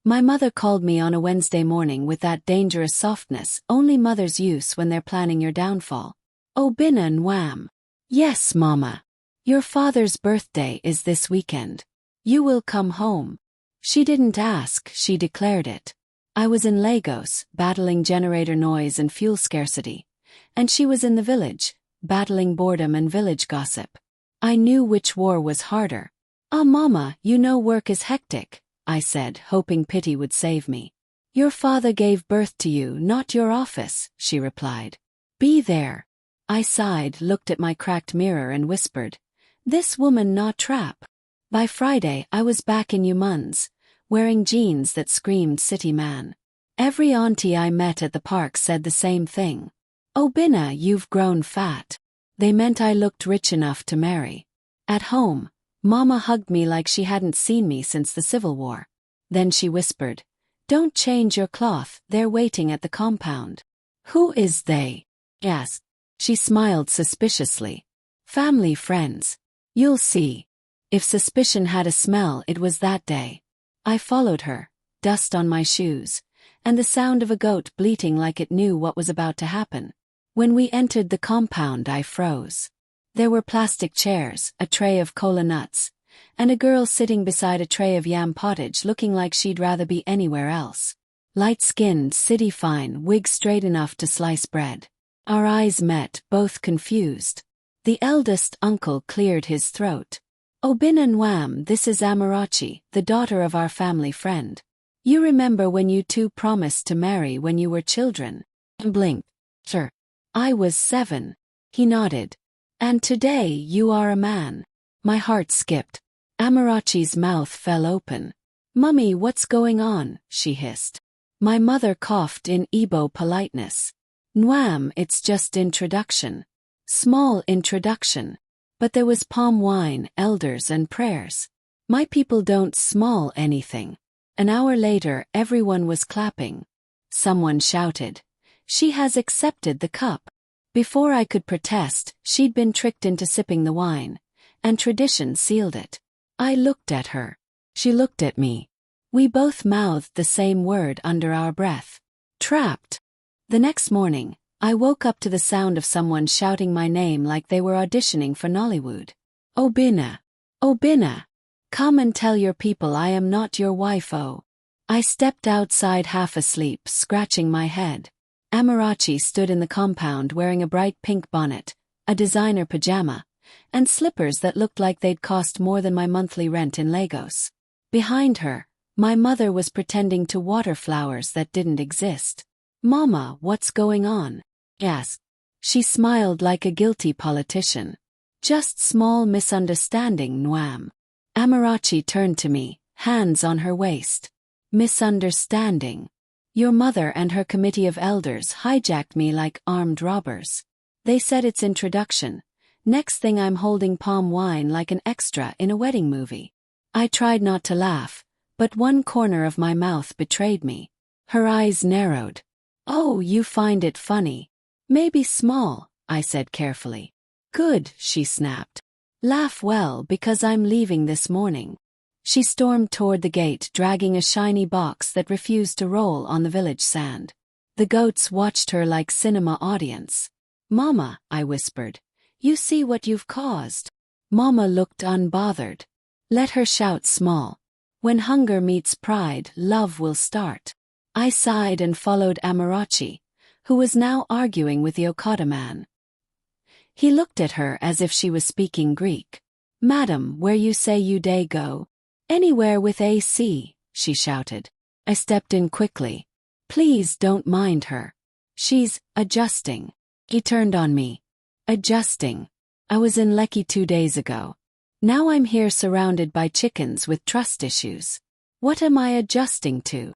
My mother called me on a Wednesday morning with that dangerous softness only mothers use when they're planning your downfall. Obinna and wham. Yes, Mama. Your father's birthday is this weekend. You will come home. She didn't ask, she declared it. I was in Lagos, battling generator noise and fuel scarcity. And she was in the village, battling boredom and village gossip. I knew which war was harder. Ah, Mama, you know work is hectic, I said, hoping pity would save me. Your father gave birth to you, not your office, she replied. Be there. I sighed, looked at my cracked mirror and whispered, this woman not trap. By Friday I was back in Yumun's, wearing jeans that screamed city man. Every auntie I met at the park said the same thing. Obinna, you've grown fat. They meant I looked rich enough to marry. At home, Mama hugged me like she hadn't seen me since the Civil War. Then she whispered, don't change your cloth, they're waiting at the compound. Who is they? Asked. She smiled suspiciously. Family friends. You'll see. If suspicion had a smell, it was that day. I followed her, dust on my shoes, and the sound of a goat bleating like it knew what was about to happen. When we entered the compound, I froze. There were plastic chairs, a tray of cola nuts, and a girl sitting beside a tray of yam pottage looking like she'd rather be anywhere else. Light-skinned, city fine, wig straight enough to slice bread. Our eyes met, both confused. The eldest uncle cleared his throat. Obinna and wham, this is Amarachi, the daughter of our family friend. You remember when you two promised to marry when you were children? Blinked. Sure. I was 7. He nodded. And today you are a man. My heart skipped. Amarachi's mouth fell open. Mummy, what's going on? She hissed. My mother coughed in Igbo politeness. Nwam, it's just introduction. Small introduction. But there was palm wine, elders and prayers. My people don't small anything. An hour later, everyone was clapping. Someone shouted, she has accepted the cup. Before I could protest, she'd been tricked into sipping the wine, and tradition sealed it. I looked at her. She looked at me. We both mouthed the same word under our breath. Trapped. The next morning, I woke up to the sound of someone shouting my name like they were auditioning for Nollywood. Obinna. Obinna. Come and tell your people I am not your wife. Oh. I stepped outside half asleep, scratching my head. Amarachi stood in the compound wearing a bright pink bonnet, a designer pajama, and slippers that looked like they'd cost more than my monthly rent in Lagos. Behind her, my mother was pretending to water flowers that didn't exist. Mama, what's going on? Asked. She smiled like a guilty politician. Just small misunderstanding, Nwam. Amarachi turned to me, hands on her waist. Misunderstanding. Your mother and her committee of elders hijacked me like armed robbers. They said it's introduction. Next thing I'm holding palm wine like an extra in a wedding movie. I tried not to laugh, but one corner of my mouth betrayed me. Her eyes narrowed. Oh, you find it funny. Maybe small, I said carefully. Good, she snapped. Laugh well because I'm leaving this morning. She stormed toward the gate dragging a shiny box that refused to roll on the village sand. The goats watched her like cinema audience. Mama, I whispered. You see what you've caused. Mama looked unbothered. Let her shout small. When hunger meets pride, love will start. I sighed and followed Amarachi, who was now arguing with the Okada man. He looked at her as if she was speaking Greek. Madam, where you say you day go? Anywhere with AC, she shouted. I stepped in quickly. Please don't mind her. She's adjusting. He turned on me. Adjusting. I was in Lekki 2 days ago. Now I'm here surrounded by chickens with trust issues. What am I adjusting to?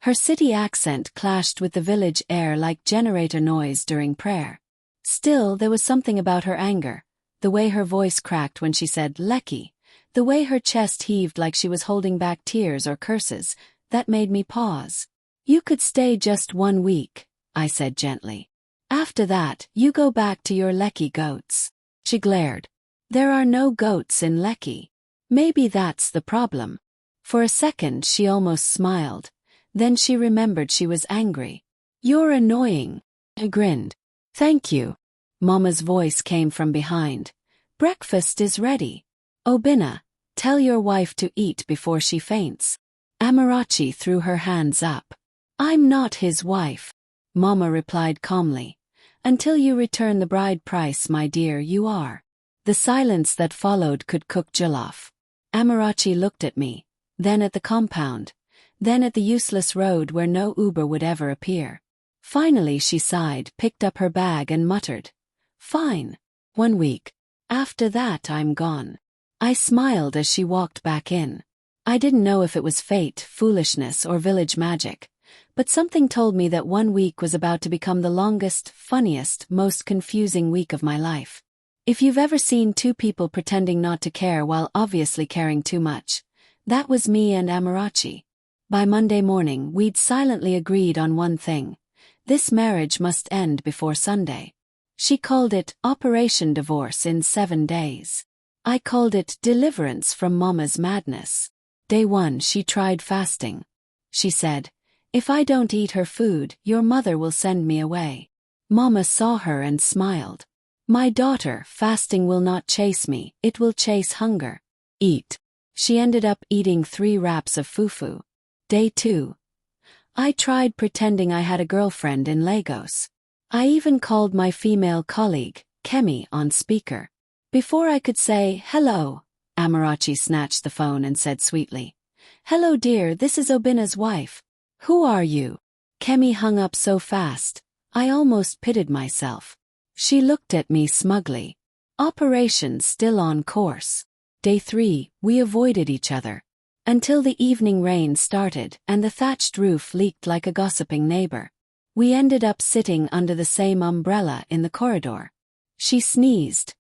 Her city accent clashed with the village air like generator noise during prayer. Still, there was something about her anger, the way her voice cracked when she said Lekki, the way her chest heaved like she was holding back tears or curses, that made me pause. You could stay just 1 week, I said gently. After that, you go back to your Lekki goats. She glared. There are no goats in Lekki. Maybe that's the problem. For a second she almost smiled, Then she remembered she was angry. "You're annoying." I grinned. "Thank you." Mama's voice came from behind. "Breakfast is ready. Obinna, tell your wife to eat before she faints." Amarachi threw her hands up. "I'm not his wife," Mama replied calmly. "Until you return the bride price, my dear, you are." The silence that followed could cook jollof. Amarachi looked at me, then at the compound, then at the useless road where no Uber would ever appear. Finally she sighed, picked up her bag and muttered, "Fine. 1 week. After that I'm gone." I smiled as she walked back in. I didn't know if it was fate, foolishness, or village magic, but something told me that 1 week was about to become the longest, funniest, most confusing week of my life. If you've ever seen two people pretending not to care while obviously caring too much, that was me and Amarachi. By Monday morning, we'd silently agreed on one thing: this marriage must end before Sunday. She called it Operation Divorce in 7 days. I called it deliverance from Mama's madness. Day 1, she tried fasting. She said, "If I don't eat her food, your mother will send me away." Mama saw her and smiled. "My daughter, fasting will not chase me, it will chase hunger. Eat." She ended up eating 3 wraps of fufu. Day 2. I tried pretending I had a girlfriend in Lagos. I even called my female colleague, Kemi, on speaker. Before I could say, "Hello," Amarachi snatched the phone and said sweetly, "Hello dear, this is Obinna's wife. Who are you?" Kemi hung up so fast, I almost pitted myself. She looked at me smugly. Operation still on course. Day 3, we avoided each other. Until the evening rain started and the thatched roof leaked like a gossiping neighbor. We ended up sitting under the same umbrella in the corridor. She sneezed.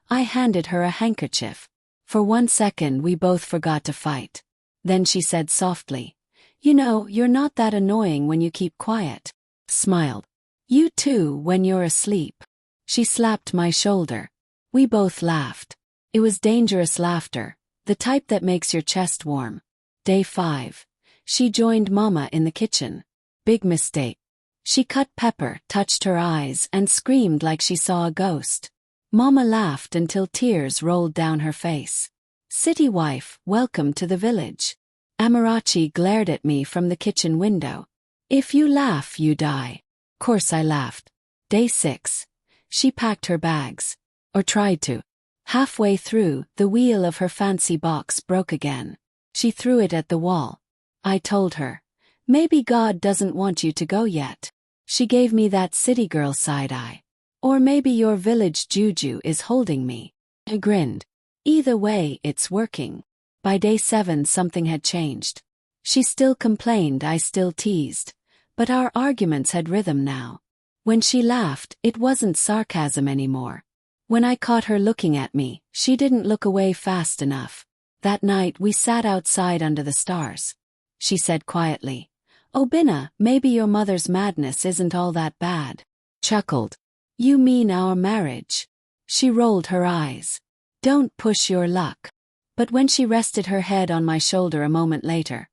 I handed her a handkerchief. For 1 second we both forgot to fight. Then she said softly, "You know, you're not that annoying when you keep quiet." Smiled. "You too when you're asleep." She slapped my shoulder. We both laughed. It was dangerous laughter, the type that makes your chest warm. Day 5. She joined Mama in the kitchen. Big mistake. She cut pepper, touched her eyes, and screamed like she saw a ghost. Mama laughed until tears rolled down her face. "City wife, welcome to the village." Amarachi glared at me from the kitchen window. "If you laugh, you die." Course I laughed. Day 6. She packed her bags. Or tried to. Halfway through, the wheel of her fancy box broke again. She threw it at the wall. I told her, "Maybe God doesn't want you to go yet." She gave me that city girl side eye. "Or maybe your village juju is holding me." I grinned. Either way, it's working. By day 7 something had changed. She still complained, I still teased. But our arguments had rhythm now. When she laughed, it wasn't sarcasm anymore. When I caught her looking at me, she didn't look away fast enough. That night we sat outside under the stars. She said quietly, "Obinna, maybe your mother's madness isn't all that bad." Chuckled. "You mean our marriage?" She rolled her eyes. "Don't push your luck." But when she rested her head on my shoulder a moment later,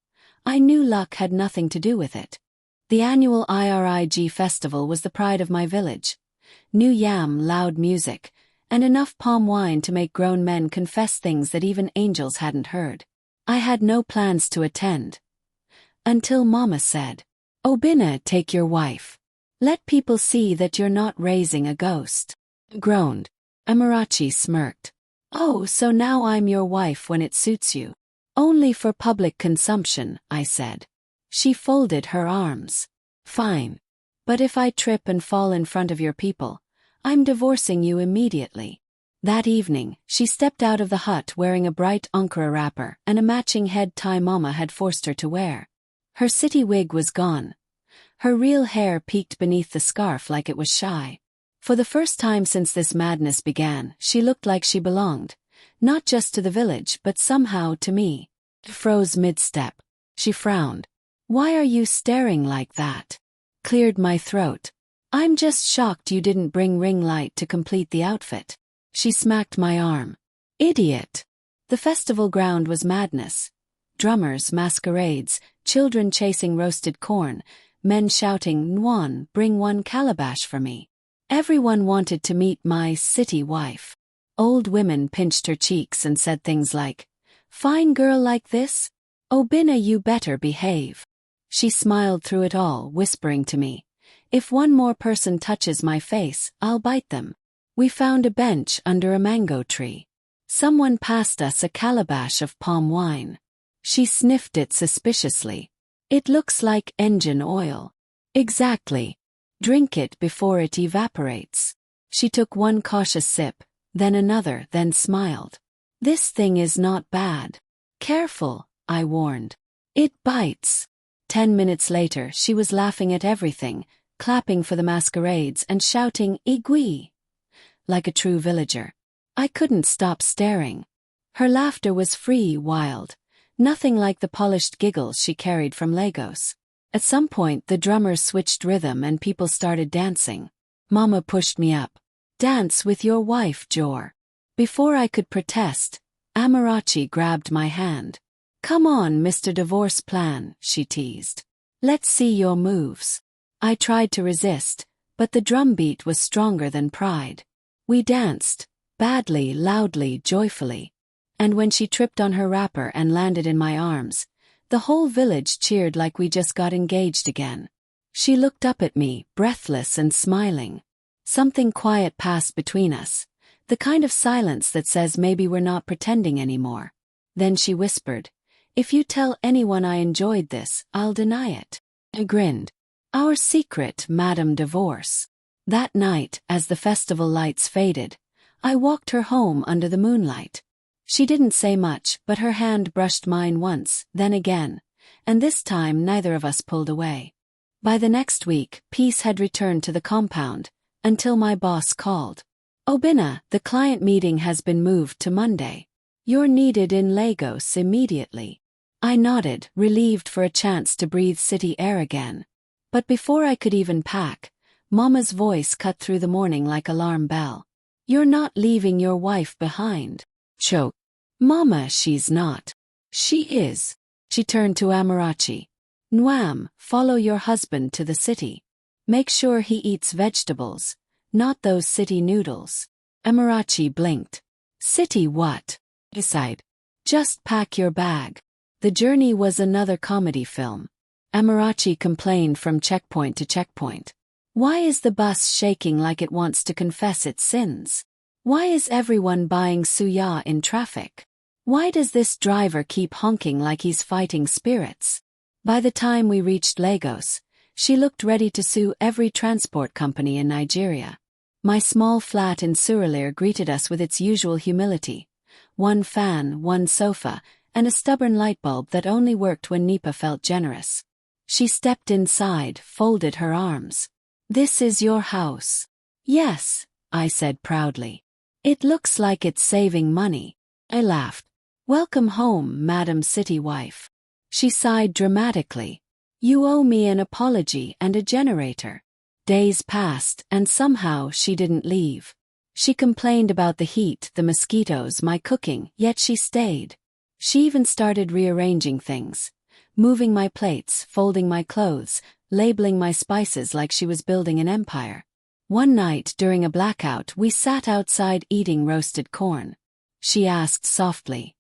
I knew luck had nothing to do with it. The annual IRIG festival was the pride of my village. New yam, loud music, and enough palm wine to make grown men confess things that even angels hadn't heard. I had no plans to attend. Until Mama said, "Obinna, take your wife. Let people see that you're not raising a ghost." Groaned. Amarachi smirked. "Oh, so now I'm your wife when it suits you." "Only for public consumption," I said. She folded her arms. "Fine. But if I trip and fall in front of your people, I'm divorcing you immediately." That evening, she stepped out of the hut wearing a bright Ankara wrapper and a matching head tie Mama had forced her to wear. Her city wig was gone. Her real hair peeked beneath the scarf like it was shy. For the first time since this madness began, she looked like she belonged, not just to the village but somehow to me. Froze mid-step. She frowned. "Why are you staring like that?" Cleared my throat. "I'm just shocked you didn't bring ring light to complete the outfit." She smacked my arm. "Idiot." The festival ground was madness. drummers, masquerades, children chasing roasted corn, men shouting, "Nwan, bring one calabash for me." Everyone wanted to meet my city wife. Old women pinched her cheeks and said things like, "Fine girl like this? Obinna, you better behave." She smiled through it all, whispering to me, "If one more person touches my face, I'll bite them." We found a bench under a mango tree. Someone passed us a calabash of palm wine. She sniffed it suspiciously. "It looks like engine oil." "Exactly. Drink it before it evaporates." She took one cautious sip, then another, then smiled. "This thing is not bad." "Careful," I warned. "It bites." 10 minutes later, she was laughing at everything, clapping for the masquerades and shouting, "Igui," like a true villager. I couldn't stop staring. Her laughter was free, wild, nothing like the polished giggles she carried from Lagos. At some point, the drummers switched rhythm and people started dancing. Mama pushed me up. "Dance with your wife, Jor." Before I could protest, Amarachi grabbed my hand. "Come on, Mr. Divorce Plan," she teased. "Let's see your moves." I tried to resist, but the drumbeat was stronger than pride. We danced, badly, loudly, joyfully. And when she tripped on her wrapper and landed in my arms, the whole village cheered like we just got engaged again. She looked up at me, breathless and smiling. Something quiet passed between us, the kind of silence that says maybe we're not pretending anymore. Then she whispered, "If you tell anyone I enjoyed this, I'll deny it." I grinned. "Our secret, Madam Divorce." That night, as the festival lights faded, I walked her home under the moonlight. She didn't say much, but her hand brushed mine once, then again, and this time neither of us pulled away. By the next week, peace had returned to the compound, until my boss called. "Obinna, the client meeting has been moved to Monday. You're needed in Lagos immediately." I nodded, relieved for a chance to breathe city air again. But before I could even pack, Mama's voice cut through the morning like alarm bell. "You're not leaving your wife behind." Choke. "Mama, she's not." "She is." She turned to Amarachi. "Nwam, follow your husband to the city. Make sure he eats vegetables, not those city noodles." Amarachi blinked. "City what?" He sighed. "Just pack your bag." The journey was another comedy film. Amarachi complained from checkpoint to checkpoint. "Why is the bus shaking like it wants to confess its sins? Why is everyone buying suya in traffic? Why does this driver keep honking like he's fighting spirits?" By the time we reached Lagos, she looked ready to sue every transport company in Nigeria. My small flat in Surulere greeted us with its usual humility. One fan, one sofa, and a stubborn light bulb that only worked when Nipa felt generous. She stepped inside, folded her arms. "This is your house." "Yes," I said proudly. "It looks like it's saving money." I laughed. "Welcome home, Madam City Wife." She sighed dramatically. "You owe me an apology and a generator." Days passed, and somehow she didn't leave. She complained about the heat, the mosquitoes, my cooking, yet she stayed. She even started rearranging things, moving my plates, folding my clothes, labeling my spices like she was building an empire. One night during a blackout, we sat outside eating roasted corn. She asked softly,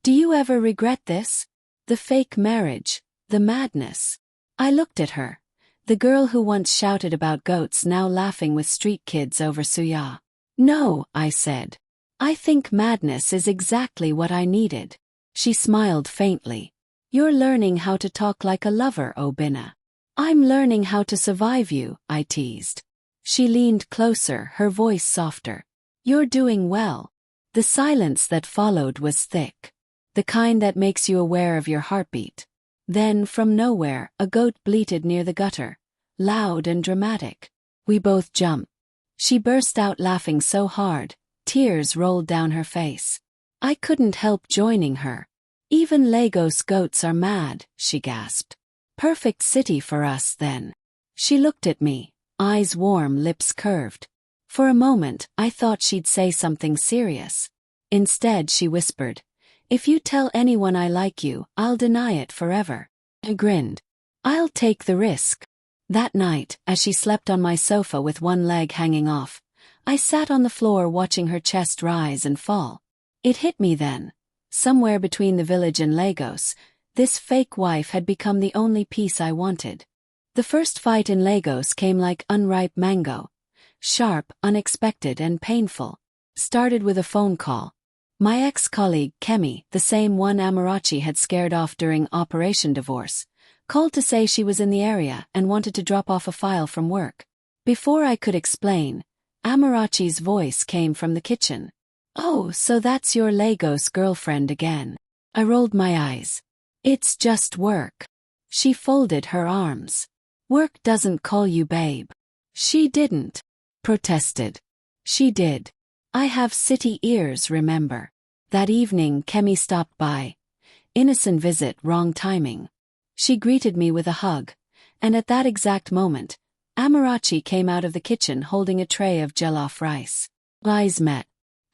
"Do you ever regret this? The fake marriage, the madness?" I looked at her. The girl who once shouted about goats now laughing with street kids over suya. "No," I said. "I think madness is exactly what I needed." She smiled faintly. "You're learning how to talk like a lover, Obinna." "I'm learning how to survive you," I teased. She leaned closer, her voice softer. "You're doing well." The silence that followed was thick. The kind that makes you aware of your heartbeat. Then, from nowhere, a goat bleated near the gutter. Loud and dramatic. We both jumped. She burst out laughing so hard, tears rolled down her face. I couldn't help joining her. "Even Lagos goats are mad," she gasped. "Perfect city for us, then." She looked at me, eyes warm, lips curved. For a moment, I thought she'd say something serious. Instead, she whispered, If you tell anyone I like you, I'll deny it forever. I grinned. I'll take the risk. That night, as she slept on my sofa with one leg hanging off, I sat on the floor watching her chest rise and fall. It hit me then. Somewhere between the village and Lagos, this fake wife had become the only peace I wanted. The first fight in Lagos came like unripe mango. Sharp, unexpected and painful. Started with a phone call. My ex-colleague, Kemi, the same one Amarachi had scared off during Operation Divorce, called to say she was in the area and wanted to drop off a file from work. Before I could explain, Amarachi's voice came from the kitchen. "Oh, so that's your Lagos girlfriend again." I rolled my eyes. "It's just work." She folded her arms. "Work doesn't call you babe." "She didn't." Protested. "She did. I have city ears, remember." That evening Kemi stopped by. Innocent visit, wrong timing. She greeted me with a hug, and at that exact moment, Amarachi came out of the kitchen holding a tray of jollof rice. Eyes met.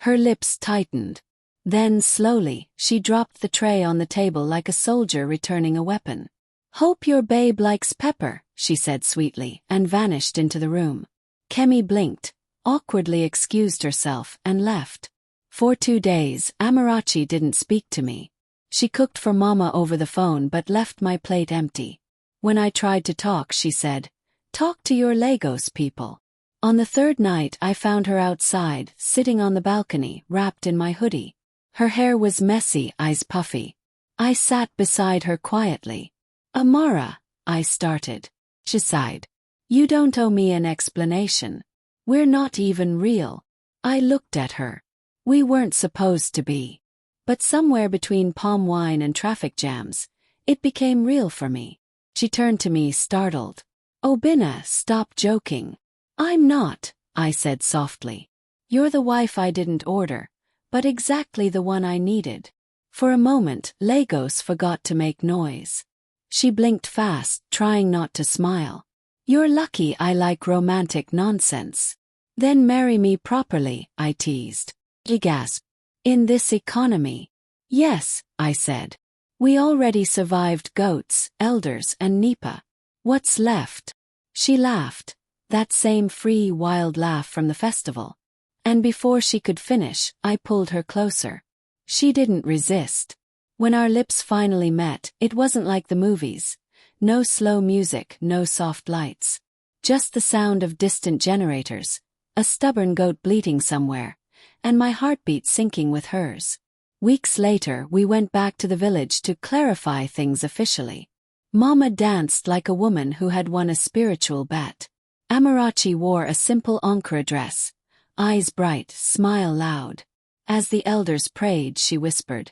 Her lips tightened. Then, slowly, she dropped the tray on the table like a soldier returning a weapon. "Hope your babe likes pepper," she said sweetly, and vanished into the room. Kemi blinked, awkwardly excused herself, and left. For 2 days, Amarachi didn't speak to me. She cooked for Mama over the phone but left my plate empty. When I tried to talk, she said, "Talk to your Lagos people." On the third night I found her outside, sitting on the balcony, wrapped in my hoodie. Her hair was messy, eyes puffy. I sat beside her quietly. "Amara," I started. She sighed. "You don't owe me an explanation. We're not even real." I looked at her. We weren't supposed to be. But somewhere between palm wine and traffic jams, it became real for me. She turned to me, startled. "Obinna, stop joking." "I'm not," I said softly. "You're the wife I didn't order, but exactly the one I needed." For a moment, Lagos forgot to make noise. She blinked fast, trying not to smile. "You're lucky I like romantic nonsense." "Then marry me properly," I teased. She gasped. "In this economy?" "Yes," I said. "We already survived goats, elders, and Nipa. What's left?" She laughed. That same free, wild laugh from the festival. And before she could finish, I pulled her closer. She didn't resist. When our lips finally met, it wasn't like the movies. No slow music, no soft lights. Just the sound of distant generators, a stubborn goat bleating somewhere, and my heartbeat syncing with hers. Weeks later, we went back to the village to clarify things officially. Mama danced like a woman who had won a spiritual bet. Amarachi wore a simple Ankara dress, eyes bright, smile loud. As the elders prayed, she whispered,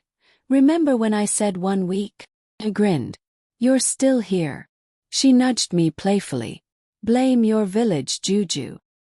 "Remember when I said 1 week?" I grinned. "You're still here." She nudged me playfully. "Blame your village juju."